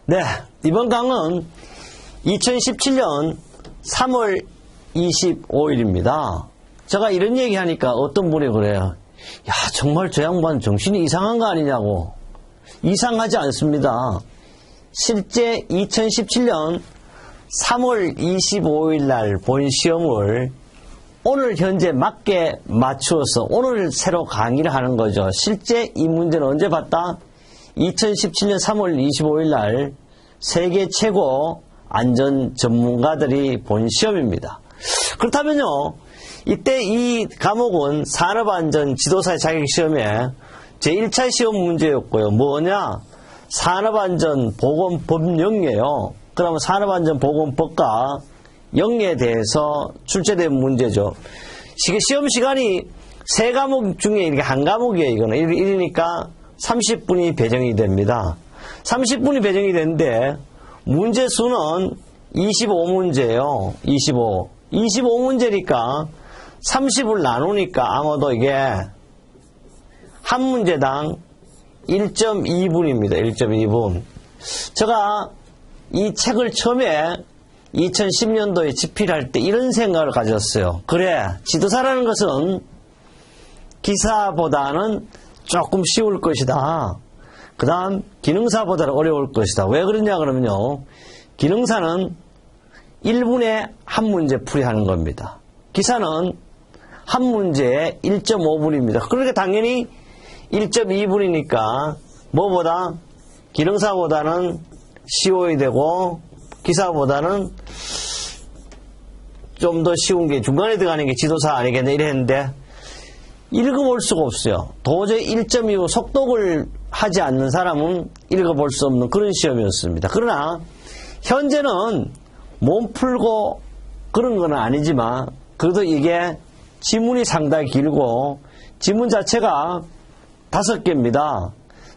네, 이번 강은 2017년 3월 25일입니다. 제가 이런 얘기 하니까 어떤 분이 그래요. 야, 정말 저 양반 정신이 이상한 거 아니냐고. 이상하지 않습니다. 실제 2017년 3월 25일 날 본 시험을 오늘 현재 맞게 맞추어서 오늘 새로 강의를 하는 거죠. 실제 이 문제는 언제 봤다? 2017년 3월 25일 날 세계 최고 안전 전문가들이 본 시험입니다. 그렇다면요, 이때 이 과목은 산업안전 지도사 자격시험의 제1차 시험 문제였고요. 뭐냐? 산업안전보건법 영예요. 그러면 산업안전보건법과 영예에 대해서 출제된 문제죠. 시험 시간이 세 과목 중에 이렇게 한 과목이에요. 이거는. 이러니까 30분이 배정이 됩니다. 30분이 배정이 되는데 문제 수는 25문제예요. 25문제니까 30을 나누니까 아마도 이게 한 문제당 1.2분입니다. 1.2분. 제가 이 책을 처음에 2010년도에 집필할 때 이런 생각을 가졌어요. 그래, 지도사라는 것은 기사보다는 조금 쉬울 것이다. 그 다음 기능사보다는 어려울 것이다. 왜 그러냐 그러면요, 기능사는 1분에 한 문제 풀이하는 겁니다. 기사는 한 문제에 1.5분입니다. 그러니까 당연히 1.2분이니까 뭐보다 기능사보다는 쉬워야 되고 기사보다는 좀 더 쉬운 게 중간에 들어가는 게 지도사 아니겠네 이랬는데 읽어볼 수가 없어요. 도저히 1.25 속독을 하지 않는 사람은 읽어볼 수 없는 그런 시험이었습니다. 그러나 현재는 몸 풀고 그런 건 아니지만 그래도 이게 지문이 상당히 길고 지문 자체가 5개입니다.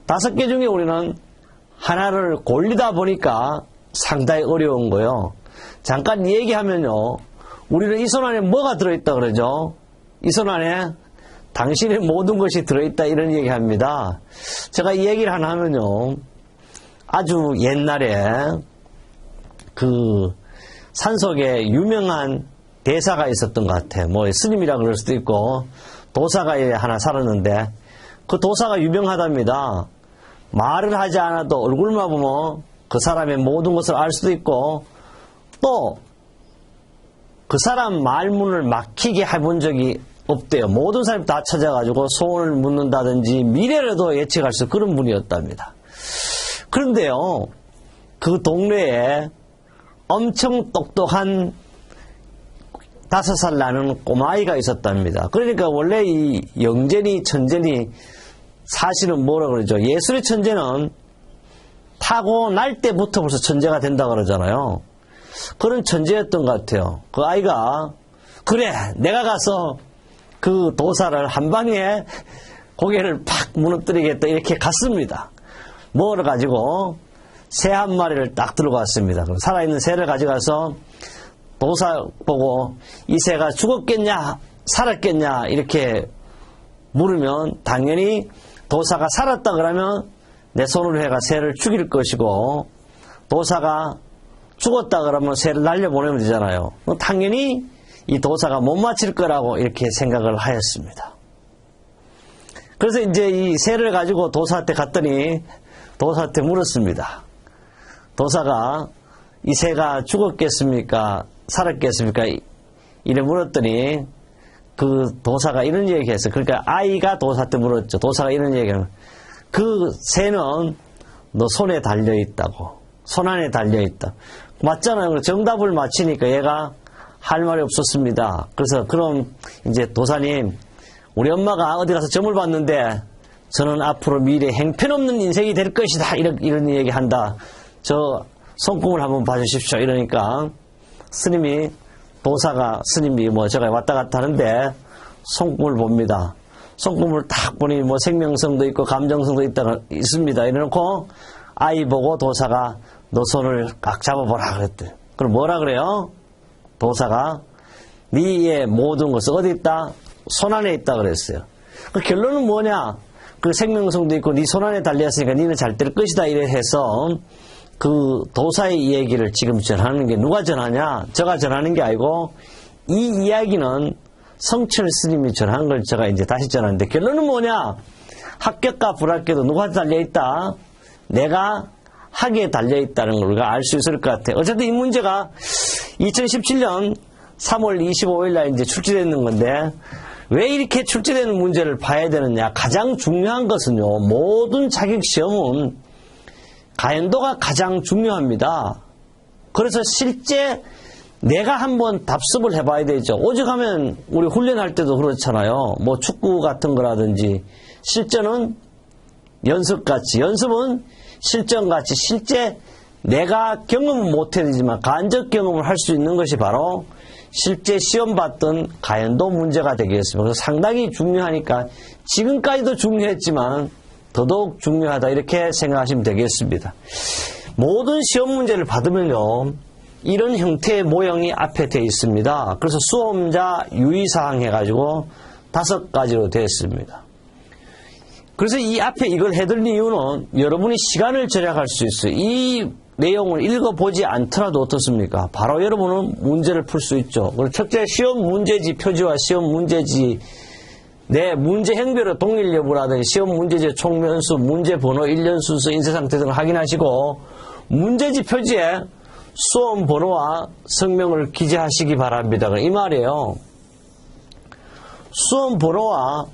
5개 중에 우리는 하나를 골리다 보니까 상당히 어려운 거예요. 잠깐 얘기하면요, 우리는 이 손 안에 뭐가 들어있다 그러죠? 이 손 안에 당신의 모든 것이 들어있다 이런 얘기합니다. 제가 이 얘기를 하나 하면요, 아주 옛날에 그 산속에 유명한 대사가 있었던 것 같아요. 뭐 스님이라 그럴 수도 있고 도사가 하나 살았는데 그 도사가 유명하답니다. 말을 하지 않아도 얼굴만 보면 그 사람의 모든 것을 알 수도 있고 또 그 사람 말문을 막히게 해본 적이 없대요. 모든 사람이 다 찾아가지고 소원을 묻는다든지 미래라도 예측할 수 있는 그런 분이었답니다. 그런데요, 그 동네에 엄청 똑똑한 5살 나는 꼬마아이가 있었답니다. 그러니까 원래 이 영재니 천재니 사실은 뭐라 그러죠? 예술의 천재는 타고 날 때부터 벌써 천재가 된다 그러잖아요. 그런 천재였던 것 같아요. 그 아이가 그래, 내가 가서 그 도사를 한 방에 고개를 팍 무너뜨리겠다 이렇게 갔습니다. 뭐를 가지고 새 한 마리를 딱 들고 왔습니다. 살아있는 새를 가져가서 도사 보고 이 새가 죽었겠냐 살았겠냐 이렇게 물으면 당연히 도사가 살았다 그러면 내 손으로 해가 새를 죽일 것이고 도사가 죽었다 그러면 새를 날려보내면 되잖아요. 당연히 이 도사가 못 맞힐 거라고 이렇게 생각을 하였습니다. 그래서 이제 이 새를 가지고 도사한테 갔더니 도사한테 물었습니다. 도사가 이 새가 죽었겠습니까? 살았겠습니까? 이래 물었더니 그 도사가 이런 얘기했어요. 그러니까 아이가 도사한테 물었죠. 도사가 이런 얘기하면 그 새는 너 손에 달려있다고. 손 안에 달려있다. 맞잖아요. 정답을 맞히니까 얘가 할 말이 없었습니다. 그래서 그럼 이제 도사님, 우리 엄마가 어디 가서 점을 봤는데 저는 앞으로 미래 행편없는 인생이 될 것이다. 이런 얘기 한다. 저 손금을 한번 봐주십시오. 이러니까 스님이 스님이 뭐 제가 왔다 갔다 하는데 손금을 봅니다. 손금을 딱 보니 뭐 생명성도 있고 감정성도 있습니다. 이래놓고 아이 보고 도사가 너 손을 꽉 잡아보라 그랬대요. 그럼 뭐라 그래요? 도사가 네의 모든 것은 어디 있다? 손 안에 있다 그랬어요. 그 결론은 뭐냐? 그 생명성도 있고 네 손 안에 달려있으니까 네는 잘 될 것이다 이래 해서 그 도사의 이야기를 지금 전하는 게 누가 전하냐? 제가 전하는 게 아니고 이 이야기는 성철 스님이 전한 걸 제가 이제 다시 전하는데 결론은 뭐냐? 합격과 불합격도 누구한테 달려있다? 내가 학위에 달려있다는 걸 우리가 알 수 있을 것 같아요. 어쨌든 이 문제가 2017년 3월 25일 날 이제 출제되는 건데 왜 이렇게 출제되는 문제를 봐야 되느냐? 가장 중요한 것은요. 모든 자격시험은 가연도가 가장 중요합니다. 그래서 실제 내가 한번 답습을 해봐야 되죠. 오직 하면 우리 훈련할 때도 그렇잖아요. 뭐 축구 같은 거라든지 실전은 연습같이, 연습은 실전같이 실제 내가 경험은 못해야 되지만 간접 경험을 할 수 있는 것이 바로 실제 시험 봤던 가연도 문제가 되겠습니다. 그래서 상당히 중요하니까 지금까지도 중요했지만 더더욱 중요하다 이렇게 생각하시면 되겠습니다. 모든 시험 문제를 받으면요. 이런 형태의 모형이 앞에 되어 있습니다. 그래서 수험자 유의사항 해가지고 5가지로 되어 있습니다. 그래서 이 앞에 이걸 해드린 이유는 여러분이 시간을 절약할 수 있어요. 이 내용을 읽어보지 않더라도 어떻습니까? 바로 여러분은 문제를 풀 수 있죠. 그리고 첫째 시험 문제지 표지와 시험 문제지 내 문제 행별의 동일 여부라든지 시험 문제지 총면수, 문제 번호, 일련 순서, 인쇄 상태 등을 확인하시고 문제지 표지에 수험 번호와 성명을 기재하시기 바랍니다. 이 말이에요. 수험 번호와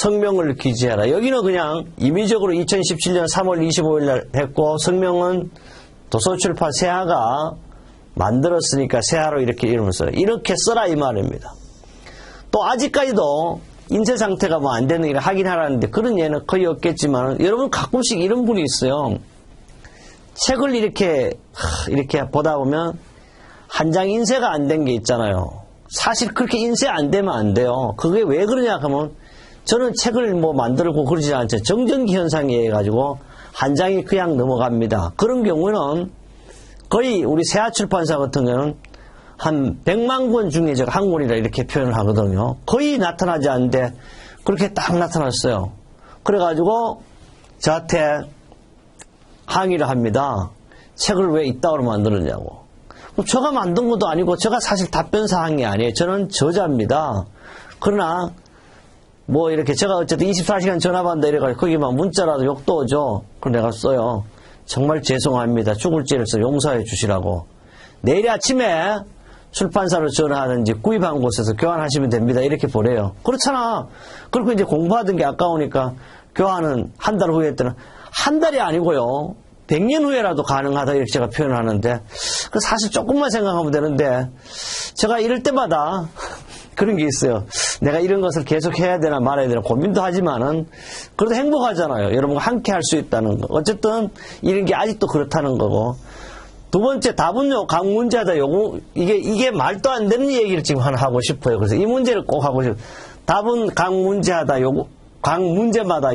성명을 기재하라. 여기는 그냥 임의적으로 2017년 3월 25일 날 했고 성명은 도서출판 세하가 만들었으니까 세하로 이렇게 이름을 써요. 이렇게 써라 이 말입니다. 또 아직까지도 인쇄 상태가 뭐 안 되는 일을 확인하라는데 그런 예는 거의 없겠지만 여러분 가끔씩 이런 분이 있어요. 책을 이렇게 보다 보면 한 장 인쇄가 안 된 게 있잖아요. 사실 그렇게 인쇄 안 되면 안 돼요. 그게 왜 그러냐 하면 저는 책을 뭐 만들고 그러지 않죠. 정전기 현상에 의해 가지고 한 장이 그냥 넘어갑니다. 그런 경우는 거의 우리 세아출판사 같은 경우는 한 100만 권 중에 제가 한 권이라 이렇게 표현을 하거든요. 거의 나타나지 않는데 그렇게 딱 나타났어요. 그래가지고 저한테 항의를 합니다. 책을 왜 이따위로 만들었냐고. 제가 만든 것도 아니고 제가 사실 답변 사항이 아니에요. 저는 저자입니다. 그러나 뭐 이렇게 제가 어쨌든 24시간 전화받는다 이래가지고 거기만 문자라도 욕도 오죠. 그럼 내가 써요. 정말 죄송합니다. 죽을 죄를 용서해 주시라고. 내일 아침에 출판사로 전화하든지 구입한 곳에서 교환하시면 됩니다. 이렇게 보내요. 그렇잖아. 그리고 이제 공부하던 게 아까우니까 교환은 한 달 후에 했더니 한 달이 아니고요. 100년 후에라도 가능하다 이렇게 제가 표현을 하는데 사실 조금만 생각하면 되는데 제가 이럴 때마다 그런 게 있어요. 내가 이런 것을 계속 해야 되나 말아야 되나 고민도 하지만은 그래도 행복하잖아요. 여러분과 함께 할 수 있다는 거. 어쨌든 이런 게 아직도 그렇다는 거고. 두 번째 답은요. 각 문제마다 이게 말도 안 되는 얘기를 지금 하나 하고 싶어요. 그래서 이 문제를 꼭 하고 싶어요. 답은 각 문제마다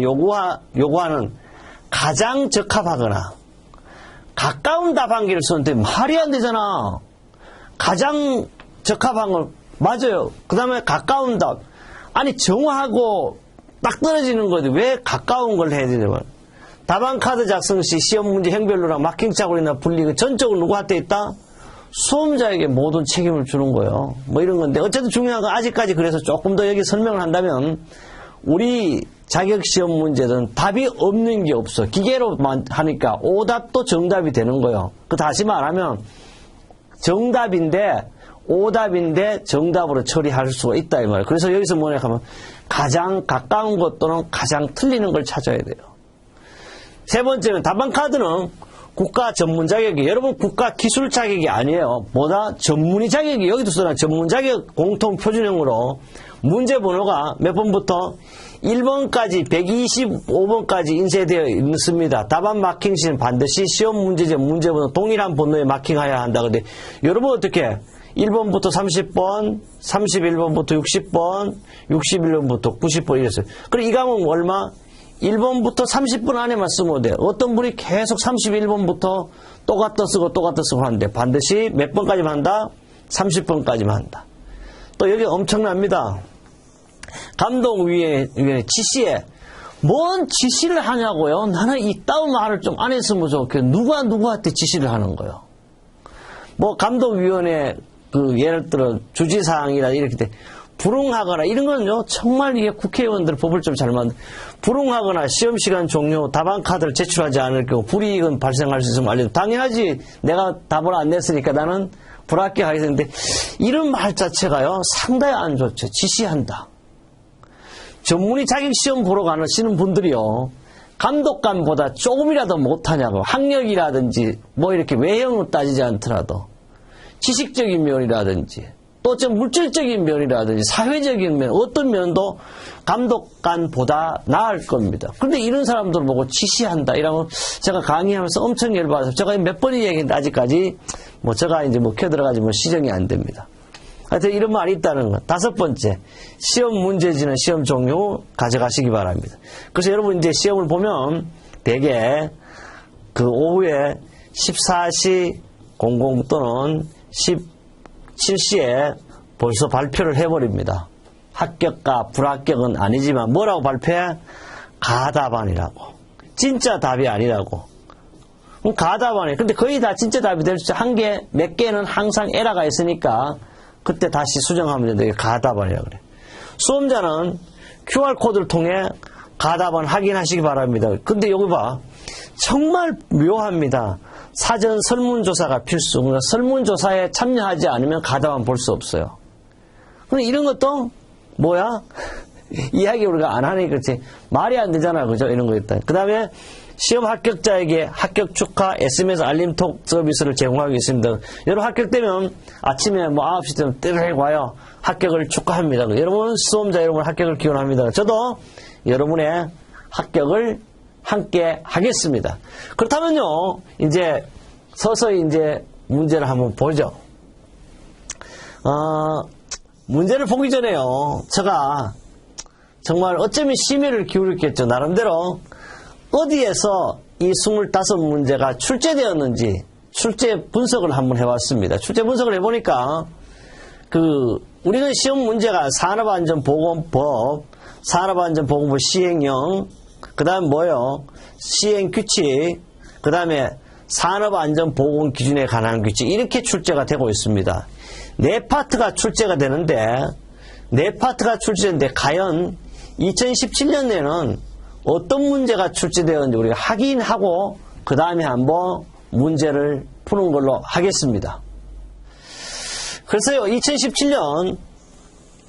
요구하는 가장 적합하거나 가까운 답 한 개를 쓰는데 말이 안 되잖아. 가장 적합한 걸 맞아요. 그 다음에 가까운 답. 아니 정확하고 딱 떨어지는 거지. 왜 가까운 걸 해야 되냐면 답안 카드 작성 시 시험 문제 행별로랑 마킹 자국이나 분리 전적으로 누구한테 있다? 수험자에게 모든 책임을 주는 거예요. 뭐 이런 건데 어쨌든 중요한 건 아직까지 그래서 조금 더 여기 설명을 한다면 우리 자격시험 문제는 답이 없는 게 없어. 기계로만 하니까 오답도 정답이 되는 거예요. 그 다시 말하면 정답인데 오답인데 정답으로 처리할 수가 있다 이 말이에요. 그래서 여기서 뭐냐 하면 가장 가까운 것 또는 가장 틀리는 걸 찾아야 돼요. 세 번째는 답안 카드는 국가 전문 자격이 여러분 국가 기술 자격이 아니에요. 보다 전문의 자격이 여기도 써놔. 전문 자격 공통 표준형으로 문제 번호가 몇 번부터 1번까지 125번까지 인쇄되어 있습니다. 답안 마킹 시는 반드시 시험 문제제 문제번호 동일한 번호에 마킹해야 한다. 근데 여러분 어떻게 1번부터 30번, 31번부터 60번, 61번부터 90번 이랬어요. 그럼 이 과목은 얼마? 1번부터 30번 안에만 쓰면 돼요. 어떤 분이 계속 31번부터 또 갖다 쓰고 하는데 반드시 몇 번까지만 한다? 30번까지만 한다. 또 여기 엄청납니다. 감독위원회 지시에 뭔 지시를 하냐고요? 나는 이따위 말을 좀 안 했으면 좋겠어. 누가 누구한테 지시를 하는 거예요? 뭐 감독위원회 예를 들어 주지사항이라 이렇게 돼 불응하거나 이런 건요 정말 이게 국회의원들 법을 좀 잘 만든 불응하거나 시험시간 종료 답안 카드를 제출하지 않을 경우 불이익은 발생할 수 있으면 알려줘. 당연하지. 내가 답을 안 냈으니까 나는 불합격하겠는데 이런 말 자체가요 상당히 안 좋죠. 지시한다. 전문의 자격 시험 보러 가시는 분들이요 감독관보다 조금이라도 못하냐고 학력이라든지 뭐 이렇게 외형을 따지지 않더라도 지식적인 면이라든지 또 좀 물질적인 면이라든지 사회적인 면 어떤 면도 감독관보다 나을 겁니다. 그런데 이런 사람들 보고 지시한다 이러면 제가 강의하면서 엄청 열받아서 제가 몇 번이 얘기했는데 아직까지 뭐 제가 이제 뭐 켜들어가지 뭐 시정이 안 됩니다. 하여튼 이런 말이 있다는 것. 5번째, 시험 문제지는 시험 종료 후 가져가시기 바랍니다. 그래서 여러분 이제 시험을 보면 대개 그 오후에 14시 00 또는 17시에 벌써 발표를 해버립니다. 합격과 불합격은 아니지만 뭐라고 발표해? 가답안이라고. 진짜 답이 아니라고. 그럼 가답안이에요. 근데 거의 다 진짜 답이 될 수 한 개, 몇 개는 항상 에러가 있으니까 그때 다시 수정하면 된다. 이게 가답안이라고 그래. 수험자는 QR코드를 통해 가답안 확인하시기 바랍니다. 근데 여기 봐. 정말 묘합니다. 사전 설문조사가 필수. 그러니까 설문조사에 참여하지 않으면 가답안 볼 수 없어요. 근데 이런 것도 뭐야? 이야기 우리가 안 하니 그렇지. 말이 안 되잖아. 그죠? 이런 거 있다. 그 다음에 시험 합격자에게 합격 축하 SMS 알림톡 서비스를 제공하겠습니다. 여러분 합격되면 아침에 뭐 9시 되면 뜨르륵 와요. 합격을 축하합니다. 여러분 수험자 여러분 합격을 기원합니다. 저도 여러분의 합격을 함께 하겠습니다. 그렇다면요, 이제 서서히 이제 문제를 한번 보죠. 문제를 보기 전에요, 제가 정말 어쩌면 심혈을 기울였겠죠. 나름대로 어디에서 이 25문제가 출제되었는지 출제 분석을 한번 해봤습니다. 출제 분석을 해보니까 우리는 시험 문제가 산업안전보건법, 산업안전보건법 시행령, 그 다음 뭐요? 시행규칙, 그 다음에 산업안전보건기준에 관한 규칙, 이렇게 출제가 되고 있습니다. 4파트가 출제가 되는데, 4파트가 출제되는데, 과연 2017년에는 어떤 문제가 출제되었는지 우리가 확인하고, 그 다음에 한번 문제를 푸는 걸로 하겠습니다. 그래서요, 2017년,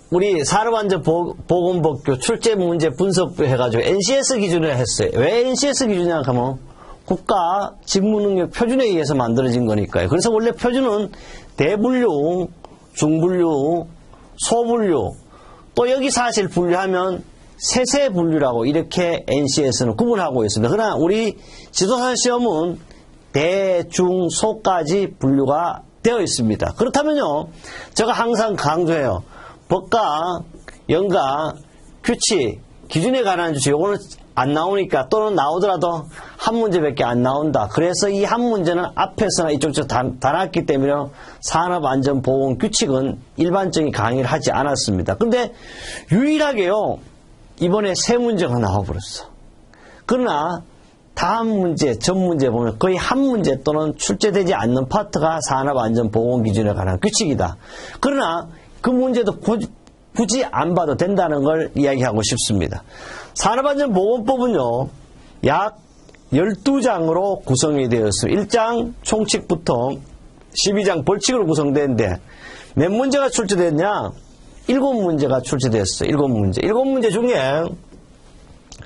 우리 산업안전보건법규 출제 문제 분석부 해가지고 NCS 기준을 했어요. 왜 NCS 기준이냐 하면 국가직무능력 표준에 의해서 만들어진 거니까요. 그래서 원래 표준은 대분류, 중분류, 소분류, 또 여기 사실 분류하면 세세분류라고 이렇게 NCS는 구분하고 있습니다. 그러나 우리 지도사 시험은 대, 중, 소까지 분류가 되어 있습니다. 그렇다면요, 제가 항상 강조해요. 법과 연가, 규칙, 기준에 관한 주제, 요거는 안 나오니까 또는 나오더라도 한 문제밖에 안 나온다. 그래서 이 한 문제는 앞에서나 이쪽저쪽 다 나왔기 때문에 산업안전보건 규칙은 일반적인 강의를 하지 않았습니다. 근데 유일하게요, 이번에 3문제가 나와버렸어. 그러나 다음 문제, 전 문제 보면 거의 한 문제 또는 출제되지 않는 파트가 산업안전보건기준에 관한 규칙이다. 그러나 그 문제도 굳이 안 봐도 된다는 걸 이야기하고 싶습니다. 산업안전보건법은요, 약 12장으로 구성이 되어 있습니다. 1장 총칙부터 12장 벌칙으로 구성되는데 몇 문제가 출제됐냐? 7문제가 출제됐어요. 7문제. 7문제 중에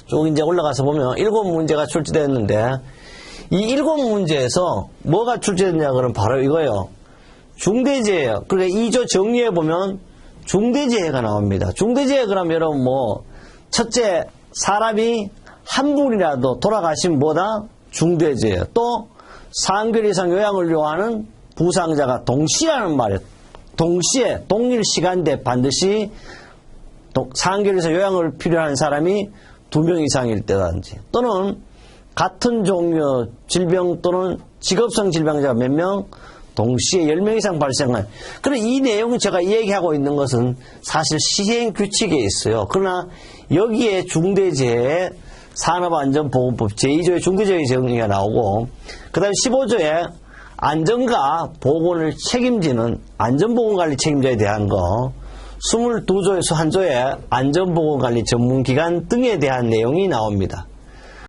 쭉 이제 올라가서 보면 7문제가 출제됐는데 이 7문제에서 뭐가 출제됐냐 그러면 바로 이거예요. 중대재해예요. 그러니까 2조 정리해 보면 중대재해가 나옵니다. 중대재해 그러면 여러분 뭐 첫째 사람이 한 분이라도 돌아가시면 뭐다? 중대재해. 또 3개월 이상 요양을 요하는 부상자가 동시라는 말이에요. 동시에 동일 시간대 반드시 3개월 이상 요양을 필요한 사람이 2명 이상일 때든지 또는 같은 종류 질병 또는 직업성 질병자가 몇 명? 동시에 10명 이상 발생한. 그럼 이 내용을 제가 얘기하고 있는 것은 사실 시행규칙에 있어요. 그러나 여기에 중대재해에 산업안전보건법 제2조의 중기적인 정의가 나오고, 그 다음에 15조에 안전과 보건을 책임지는 안전보건관리 책임자에 대한 거, 22조에서 1조에 안전보건관리 전문기관 등에 대한 내용이 나옵니다.